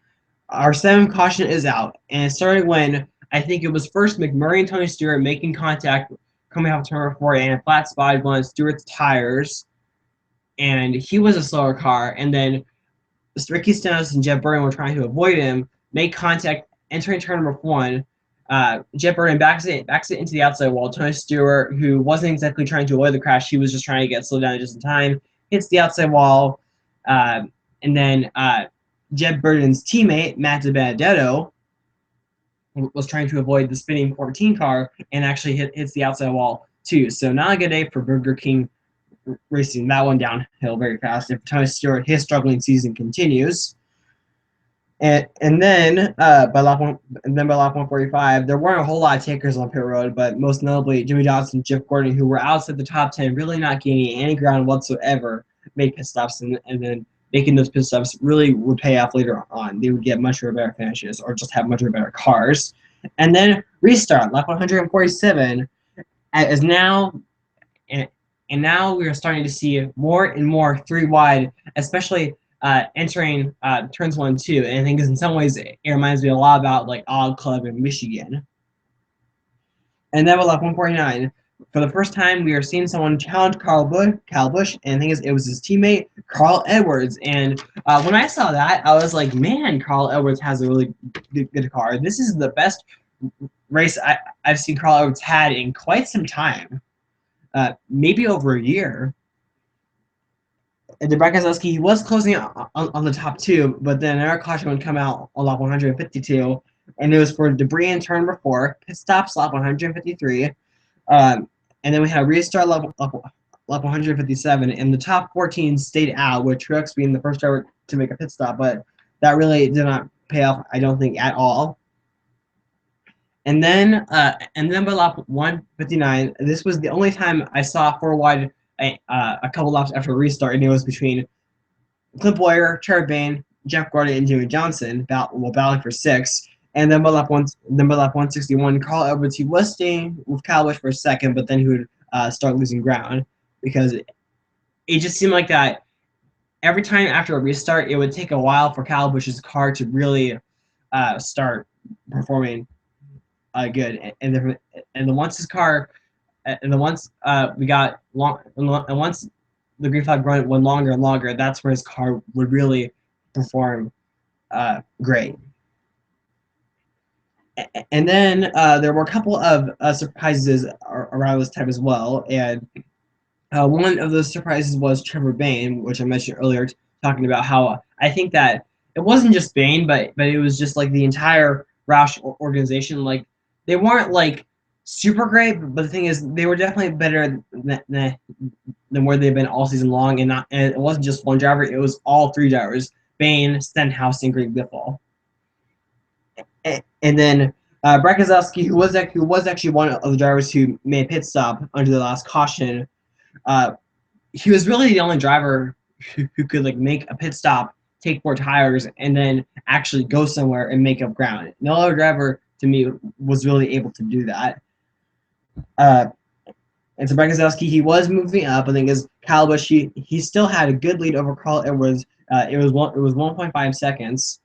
A: our 7th caution is out. And it started when I think it was first McMurray and Tony Stewart making contact coming off turn 4 and a flat spot on Stewart's tires. And he was a slower car. And then Ricky Stenhouse and Jeff Burton were trying to avoid him, make contact, entering turn number 1. Jeff Burton backs it into the outside wall. Tony Stewart, who wasn't exactly trying to avoid the crash, he was just trying to get slowed down just in time, hits the outside wall. And then Jeff Burton's teammate, Matt DiBenedetto, was trying to avoid the spinning 14 car and actually hits the outside wall too. So not a good day for Burger King racing that one downhill very fast. If Tony Stewart, his struggling season continues, and then by lap 145, there weren't a whole lot of takers on pit road, but most notably Jimmy Johnson, Jeff Gordon, who were outside the top 10, really not gaining any ground whatsoever, made pit stops, and then making those pit stops really would pay off later on. They would get much better finishes or just have much better cars, and then restart lap 147 as now. And now we are starting to see more and more 3 wide, especially entering turns 1 and 2. And I think in some ways it reminds me a lot about like Odd Club in Michigan. And then with lap 149, for the first time we are seeing someone challenge Kyle Busch, and the thing is it was his teammate Carl Edwards. And when I saw that, I was like, man, Carl Edwards has a really good car. This is the best race I've seen Carl Edwards had in quite some time. Maybe over a year. And Brad Keselowski, he was closing on the top 2, but then another caution would come out on lap 152, and it was for debris in turn number 4, pit stops lap 153, and then we had a restart lap 157, and the top 14 stayed out, with Truex being the first driver to make a pit stop, but that really did not pay off, I don't think, at all. And then by lap 159, this was the only time I saw 4 wide a couple laps after a restart, and it was between Clint Bowyer, Trevor Bayne, Jeff Gordon, and Jimmy Johnson, battling for 6. And then by lap 161, Carl Edwards, he was staying with Kyle Busch for a second, but then he would start losing ground because it just seemed like that every time after a restart, it would take a while for Kyle Busch's car to really start performing good, and then once his car, and then once we got long, and once the green flag run went longer and longer, that's where his car would really perform great. And then there were a couple of surprises around this time as well, and one of those surprises was Trevor Bayne, which I mentioned earlier, talking about how I think that it wasn't just Bayne, but it was just like the entire Roush organization. Like, they weren't like super great, but the thing is, they were definitely better than where they've been all season long. And it wasn't just one driver; it was all 3 drivers: Bayne, Stenhouse, and Greg Biffle. And then Brad Keselowski, who was actually one of the drivers who made a pit stop under the last caution, he was really the only driver who could like make a pit stop, take 4 tires, and then actually go somewhere and make up ground. No other driver, to me, was really able to do that. And so Brzezinski, he was moving up. I think as Kyle Busch, he still had a good lead over Carl Edwards. It was 1.5 seconds,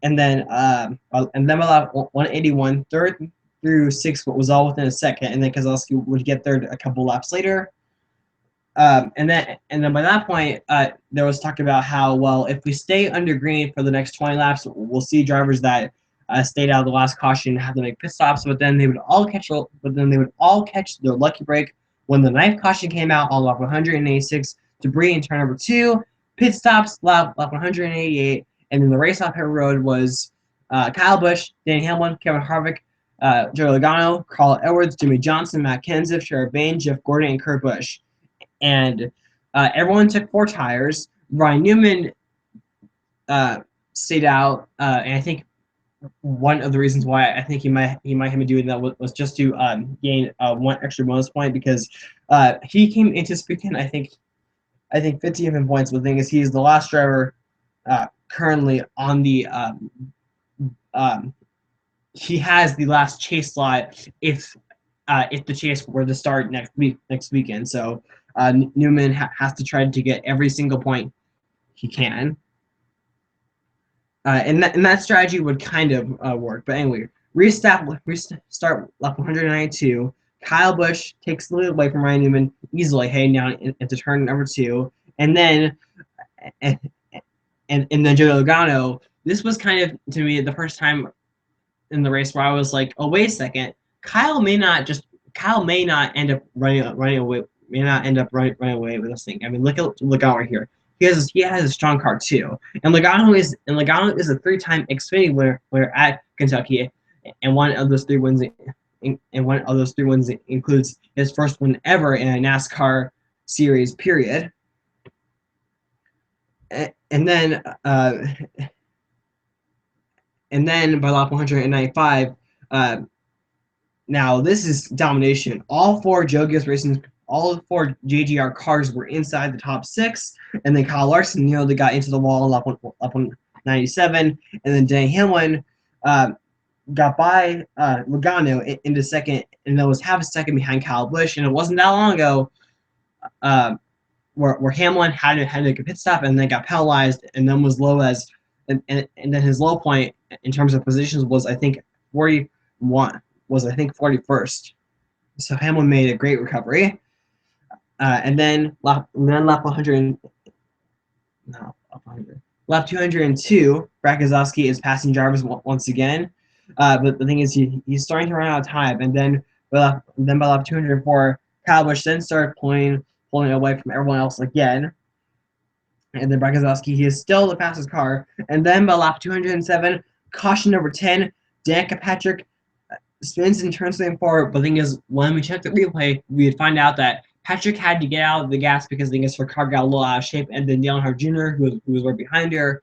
A: and then about 181, third through sixth was all within a second, and then Keselowski would get third a couple laps later. And then by that point, there was talk about how, well, if we stay under green for the next 20 laps, we'll see drivers that stayed out of the last caution have to make pit stops, but then they would all catch their lucky break when the ninth caution came out on lap 186. Debris in turn number 2, pit stops lap 188, and then the race off pit road was Kyle Busch, Danny Hamlin, Kevin Harvick, Joey Logano, Carl Edwards, Jimmy Johnson, Matt Kenseth, Sherry Bain, Jeff Gordon, and Kurt Busch. And everyone took 4 tires. Ryan Newman stayed out, and I think one of the reasons why I think he might have been doing that was just to gain 1 extra bonus point, because he came into this weekend I think 15 points. But the thing is, he's the last driver currently on the he has the last chase slot if the chase were to start next weekend. So Newman has to try to get every single point he can. And that strategy would kind of work. But anyway, restart lap 192. Kyle Busch takes the lead away from Ryan Newman easily, heading down into turn number 2. And then Joey Logano, this was kind of, to me, the first time in the race where I was like, oh, wait a second. Kyle may not end up running away. May not end up running away with this thing. I mean, look at Logano right here. He has a strong car too, and Logano is a 3-time Xfinity winner at Kentucky, and one of those 3 wins includes his first win ever in a NASCAR series. Period. And then by lap 195, now this is domination. All 4 JGR cars were inside the top 6, and then Kyle Larson nearly got into the wall up on 97, and then Danny Hamlin got by Logano into second, and then was half a second behind Kyle Busch. And it wasn't that long ago where Hamlin had to make a pit stop and then got penalized, and then was low as and then his low point in terms of positions was I think 41st. So Hamlin made a great recovery. And then lap 202, Brad Keselowski is passing Jarvis once again. But the thing is, he's starting to run out of time. And then by lap 204, Kyle Busch then started pulling away from everyone else again. And then Brad Keselowski, he is still the fastest car. And then by lap 207, caution number 10, Danica Patrick spins and turns something forward. But the thing is, when we checked the replay, we would find out that Patrick had to get out of the gas because the thing is, her car got a little out of shape. And then Dale Earnhardt Jr., who was right behind her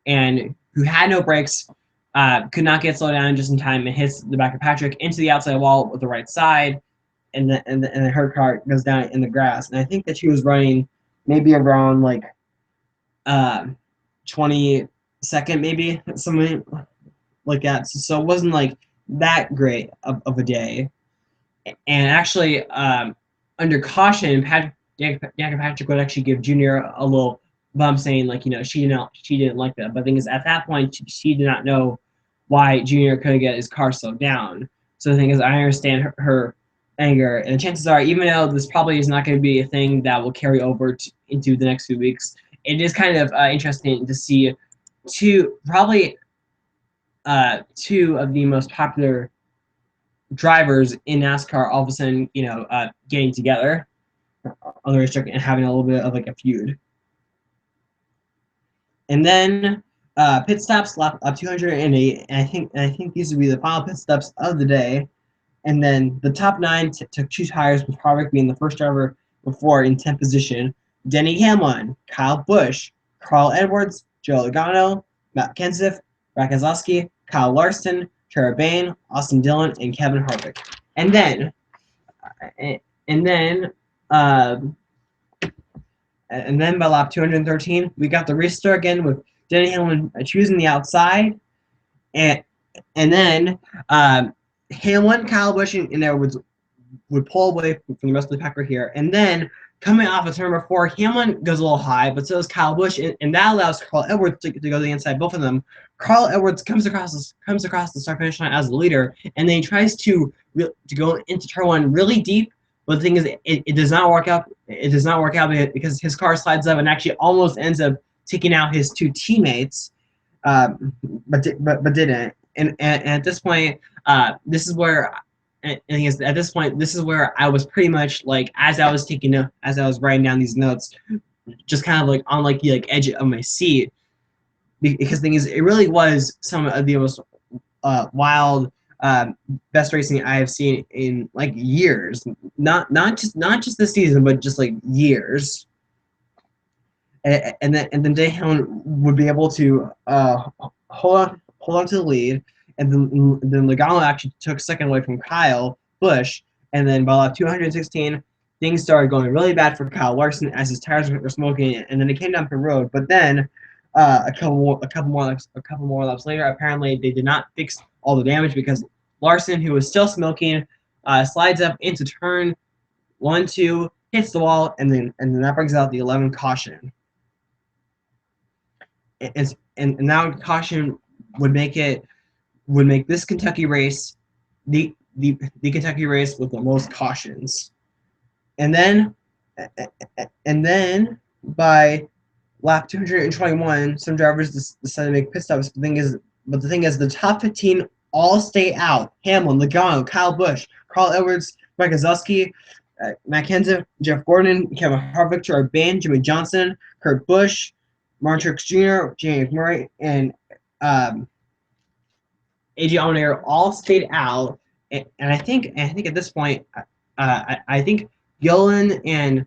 A: and who had no brakes, could not get slowed down just in time and hits the back of Patrick into the outside wall with the right side. And then her car goes down in the grass. And I think that she was running maybe around like 22nd, maybe, something like that. So it wasn't like that great of a day. And actually, under caution, Danica Patrick would actually give Junior a little bump, saying like, she didn't like that. But the thing is, at that point, she did not know why Junior couldn't get his car slowed down. So the thing is, I understand her anger, and the chances are, even though this probably is not going to be a thing that will carry over into the next few weeks, it is kind of interesting to see two of the most popular drivers in NASCAR all of a sudden, getting together on the racetrack and having a little bit of like a feud. And then pit stops lap 208, and I think these would be the final pit stops of the day. And then the top 9 took 2 tires, with Harvick being the first driver before in 10th position. Denny Hamlin, Kyle Busch, Carl Edwards, Joe Logano, Matt Kenseth, Brad Keselowski, Kyle Larson, Tara Bain, Austin Dillon, and Kevin Harvick. And then by lap 213, we got the restart again with Denny Hamlin choosing the outside, and then Hamlin, Kyle Busch, and Edwards would pull away from the rest of the pack right here. And then coming off of turn number 4, Hamlin goes a little high, but so does Kyle Busch, and that allows Carl Edwards to go to the inside, both of them. Carl Edwards comes across the start finish line as the leader, and then he tries to go into turn 1 really deep. But the thing is, it does not work out. It does not work out because his car slides up and actually almost ends up taking out his 2 teammates, but didn't. And at this point, this is where. And at this point, this is where I was pretty much like, as I was writing down these notes, just kind of like on like the edge of my seat, because the thing is, it really was some of the most wild, best racing I have seen in like years. Not just this season, but just like years. And then Day Hamlin would be able to hold on to the lead. And then Logano actually took second away from Kyle Busch. And then by lap 216, things started going really bad for Kyle Larson as his tires were smoking. And then it came down the road. But then a couple more laps later, apparently they did not fix all the damage because Larson, who was still smoking, slides up into turn 1, 2, hits the wall, and then that brings out the 11 caution. And now caution would make this Kentucky race the Kentucky race with the most cautions. And then by lap 221, some drivers decided to make pit stops. But the thing is, the top 15 all stay out. Hamlin, Logano, Kyle Busch, Carl Edwards, Mike Gazowski, Matt Kenseth, Jeff Gordon, Kevin Harvick, Gerard Bain, Jimmy Johnson, Kurt Busch, Martin Truex Jr., James Murray, and AJ Allmendinger all stayed out. And I think at this point, I think Gillen and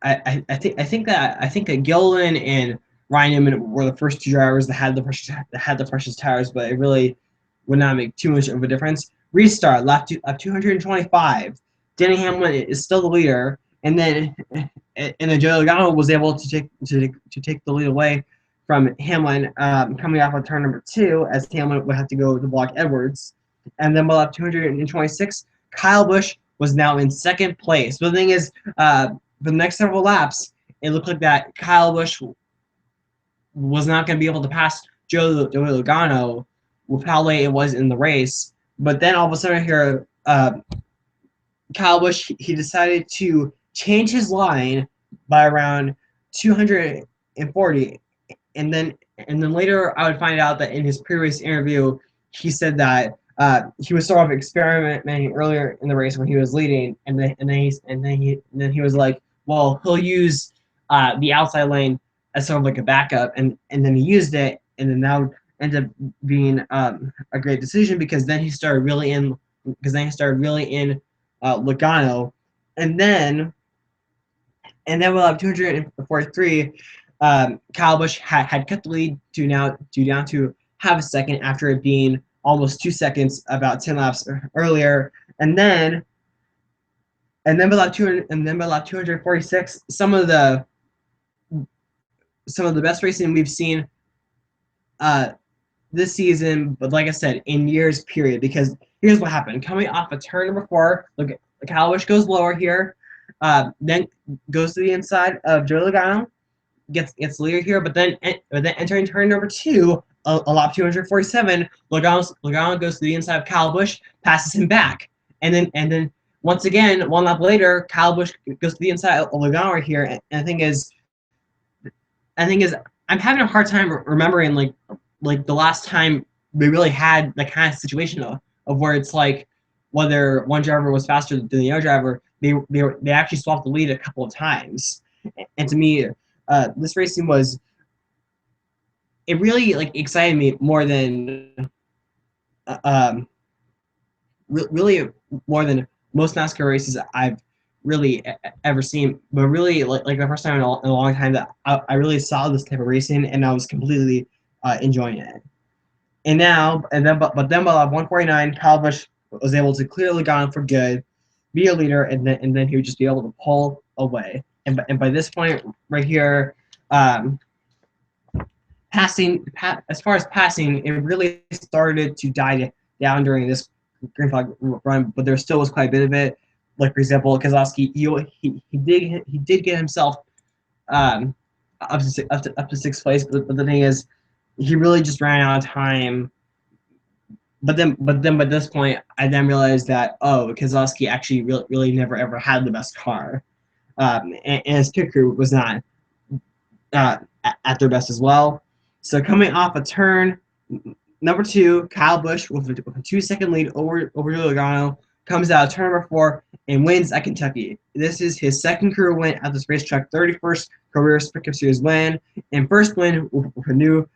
A: I think that Gillen and Ryan Newman were the first 2 drivers that had the freshest tires, but it really would not make too much of a difference. Restart lap 225. Denny Hamlin is still the leader, and then Joey Logano was able to take the lead away from Hamlin, coming off of turn number 2, as Hamlin would have to go to block Edwards. And then by lap 226, Kyle Busch was now in second place. But the thing is, for the next several laps, it looked like that Kyle Busch was not going to be able to pass Joey Logano with how late it was in the race. But then all of a sudden here, Kyle Busch, he decided to change his line by around 240, and then later I would find out that in his previous interview he said that he was sort of experimenting earlier in the race when he was leading, and then he was like, well, he'll use the outside lane as sort of like a backup, and then he used it, and then that would end up being a great decision because then he started really in Logano, and then we'll have 243. Kyle Busch had cut the lead down to half a second after it being almost 2 seconds about 10 laps earlier, and then by lap 246, some of the best racing we've seen this season, but like I said, in years period, because here's what happened. Coming off of turn number 4, look, Kyle Busch goes lower here, then goes to the inside of Joey Logano, gets the leader here, but then entering turn number 2, a lap 247, Logano goes to the inside of Kyle Busch, passes him back, and then once again, 1 lap later, Kyle Busch goes to the inside of Logano right here, and the thing is, I'm having a hard time remembering like the last time we really had the kind of situation of where it's like whether one driver was faster than the other driver, they actually swapped the lead a couple of times. And to me, this racing was, it really like excited me more than really more than most NASCAR races I've really ever seen, but really like the first time in a long time that I really saw this type of racing, and I was completely enjoying it. But then by lap 149, Kyle Busch was able to clear Logano for good, be a leader, and then he would just be able to pull away. And by this point right here, as far as passing, it really started to die down during this green flag run, but there still was quite a bit of it. Like for example, Keselowski, he did get himself um, up to sixth place, but the thing is, he really just ran out of time. But by this point, I then realized that Keselowski actually really never ever had the best car, and his pit crew was not uh, at their best as well. So coming off a turn, number two, Kyle Busch with a 2 second lead over Logano comes out of turn number four and wins at Kentucky. This is his second career win at this racetrack, 31st career Sprint Cup Series win, and first win with a new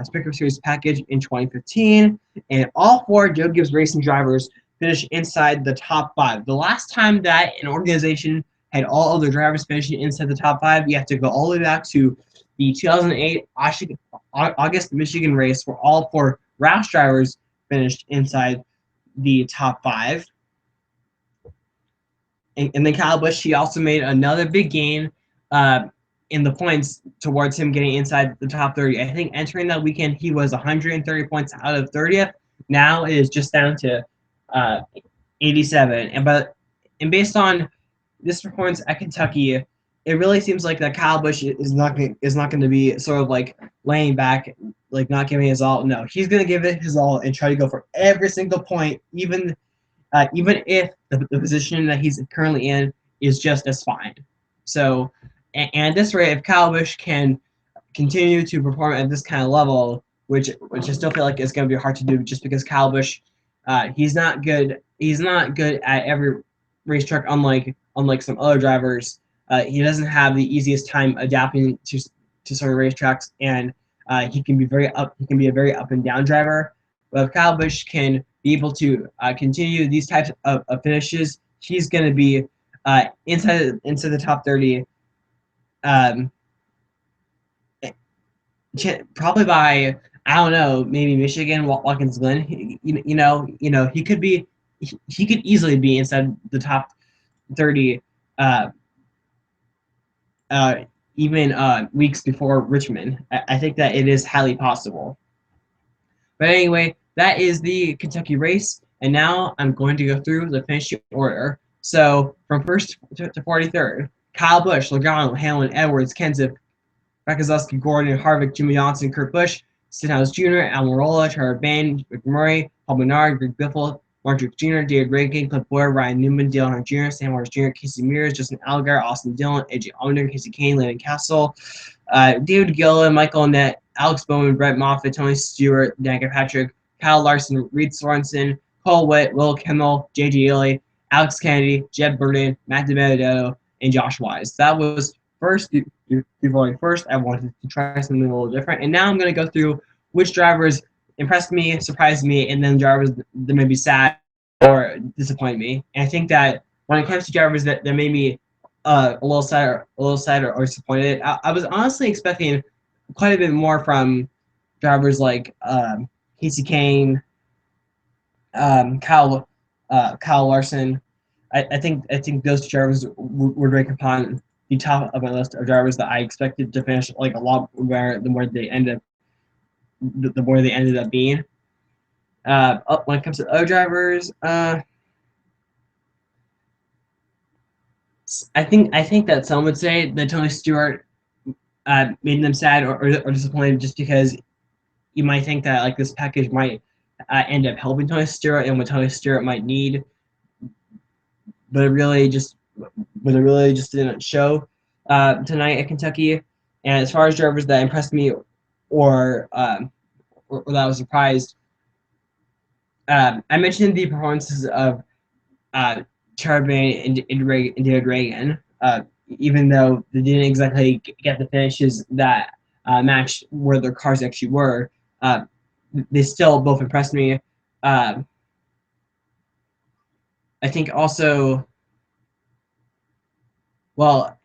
A: Sprint Cup Series package in 2015. And all four Joe Gibbs Racing drivers finished inside the top five. The last time that an organization had all other drivers finishing inside the top five, you have to go all the way back to the 2008 August Michigan race, where all four Roush drivers finished inside the top five. And then Kyle Busch, he also made another big gain in the points towards him getting inside the top 30. I think entering that weekend, he was 130 points out of 30th. Now it is just down to 87. And based on this performance at Kentucky, it really seems like that Kyle Busch is not going to be sort of like laying back, like not giving his all. No, he's going to give it his all and try to go for every single point, even if the position that he's currently in is just as fine. So, and at this rate, if Kyle Busch can continue to perform at this kind of level, which I still feel like is going to be hard to do, just because Kyle Busch, he's not good. He's not good at every racetrack, unlike some other drivers. He doesn't have the easiest time adapting to certain racetracks, and he can be a very up and down driver. But if Kyle Busch can be able to continue these types of finishes, he's going to be into the top 30. Probably by, I don't know, maybe Michigan, Watkins Glen. He could easily be inside the top 30. Even weeks before Richmond. I think that it is highly possible. But anyway, that is the Kentucky race, and now I'm going to go through the finishing order. So from first to 43rd, Kyle Busch, Logano, Hamlin, Edwards, Kenseth, Keselowski, Gordon, Harvick, Jimmy Johnson, Kurt Busch, Stenhouse Jr., Almirola, Trevor Bayne, Rick Murray, Paul Menard, Greg Biffle, Mark Jr., David Ragan, Cliff Boyer, Ryan Newman, Dale Earnhardt Jr., Sam Morris Jr., Casey Mears, Justin Allgaier, Austin Dillon, AJ Allmendinger, Casey Kane, Landon Castle, David Gillen, Michael Annett, Alex Bowman, Brett Moffitt, Tony Stewart, Danica Patrick, Kyle Larson, Reed Sorensen, Cole Witt, Will Kimmel, J.J. Ely, Alex Kennedy, Jeb Burton, Matt DiBenedetto, and Josh Wise. That was first. Before first, I wanted to try something a little different, and now I'm going to go through which drivers impressed me, surprised me, and then drivers that made me sad or disappoint me. And I think that when it comes to drivers that made me a little sad or disappointed, I was honestly expecting quite a bit more from drivers like Casey Kane, Kyle Larson. I think those drivers were rank upon the top of my list of drivers that I expected to finish like a lot better the more they ended up being. When it comes to other drivers, I think that some would say that Tony Stewart made them sad or disappointed, just because you might think that like this package might end up helping Tony Stewart and what Tony Stewart might need, but it really just didn't show tonight at Kentucky. And as far as drivers that impressed me or that I was surprised, I mentioned the performances of Trevor Bayne and David Ragan, even though they didn't exactly get the finishes that matched where their cars actually were. They still both impressed me. I think also, well,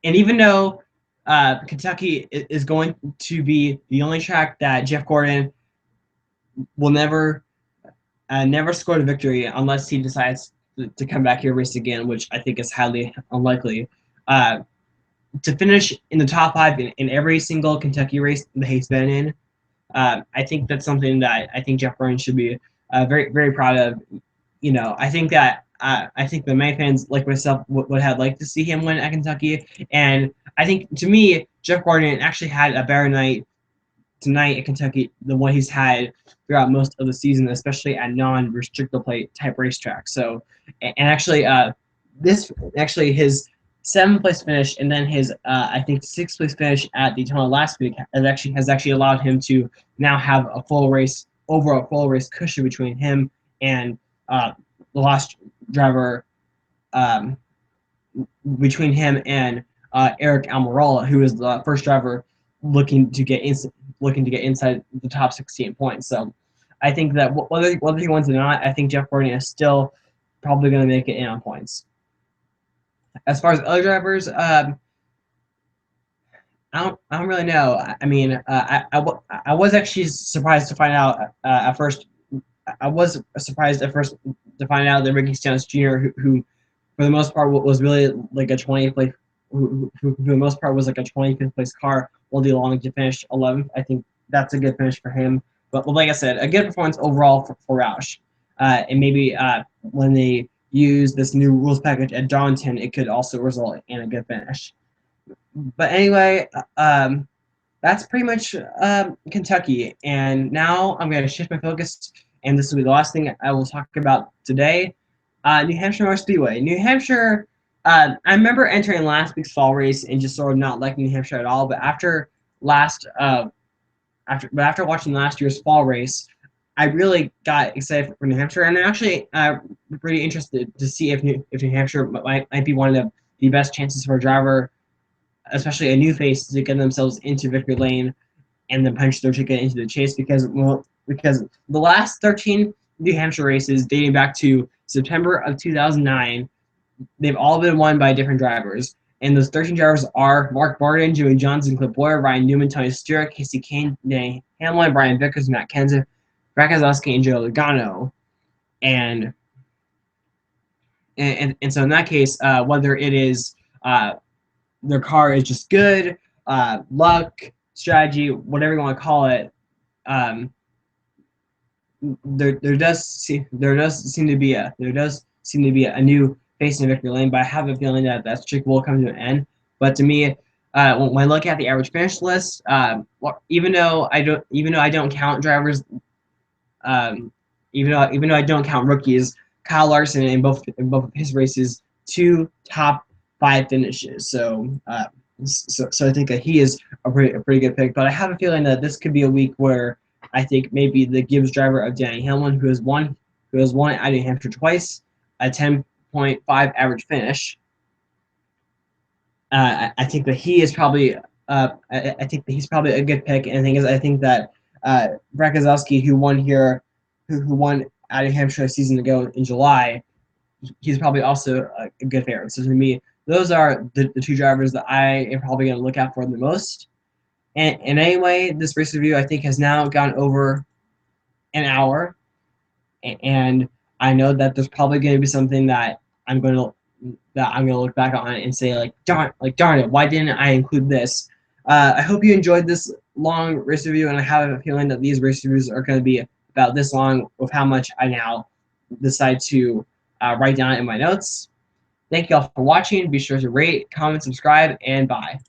A: and even though Kentucky is going to be the only track that Jeff Gordon will never score the victory unless he decides to come back here and race again, which I think is highly unlikely. to finish in the top 5 in every single Kentucky race that he's been in. I think that's something that I think Jeff Gordon should be very, very proud of. I think that I think the May fans like myself would have liked to see him win at Kentucky, and I think to me Jeff Gordon actually had a better night tonight at Kentucky than what he's had throughout most of the season, especially at non-restrictor plate type racetracks. So, and actually, this actually his 7th place finish and then his I think 6th place finish at Daytona last week has actually allowed him to now have a full race cushion between him and the last driver, um, between him and Eric Almirola, who is the first driver looking to get inside the top 16 points. So I think that whether he wins or not, I think Jeff Gordon is still probably going to make it in on points. As far as other drivers, I don't really know. I mean, I was actually surprised to find out at first. I was surprised at first to find out that Ricky Stenhouse Jr., who for the most part was really like a 20th place, who for the most part was like a 25th place car, will be long to finish 11th. I think that's a good finish for him. But like I said, a good performance overall for Roush. And maybe when they use this new rules package at Darlington, it could also result in a good finish. But anyway, that's pretty much Kentucky. And now I'm going to shift my focus, and this will be the last thing I will talk about today. New Hampshire Motor Speedway. New Hampshire, I remember entering last week's fall race and just sort of not liking New Hampshire at all. But after watching last year's fall race, I really got excited for New Hampshire, and I'm actually pretty interested to see if New Hampshire might be one of the best chances for a driver, especially a new face, to get themselves into victory lane and then punch their ticket into the chase, because the last 13 New Hampshire races dating back to September of 2009, they've all been won by different drivers. And those 13 drivers are Mark Barden, Joey Johnson, Cliff Boyer, Ryan Newman, Tony Stewart, Casey Kane, Danny Hamlin, Brian Vickers, Matt Kenseth, Brad Keselowski, and Joe Logano. And so in that case, whether it is their car is just good, luck, strategy, whatever you want to call it, there does seem to be a new face in victory lane. But I have a feeling that streak will come to an end. But to me, when I look at the average finish list, even though I don't count drivers, even though I don't count rookies, Kyle Larson in both of his races, 2 top 5 finishes. So I think that he is a pretty good pick. But I have a feeling that this could be a week where I think maybe the Gibbs driver of Danny Hamlin, who has won at New Hampshire twice, a 10.5 average finish. I think that he is probably he's probably a good pick. And I think that Brad Keselowski, who won at New Hampshire a season ago in July, he's probably also a good favorite. So to me, those are the 2 drivers that I am probably going to look out for the most. And anyway, this race review I think has now gone over an hour, and I know that there's probably going to be something that I'm going to look back on and say darn it, why didn't I include this? I hope you enjoyed this long race review, and I have a feeling that these race reviews are going to be about this long with how much I now decide to write down in my notes. Thank you all for watching. Be sure to rate, comment, subscribe, and bye.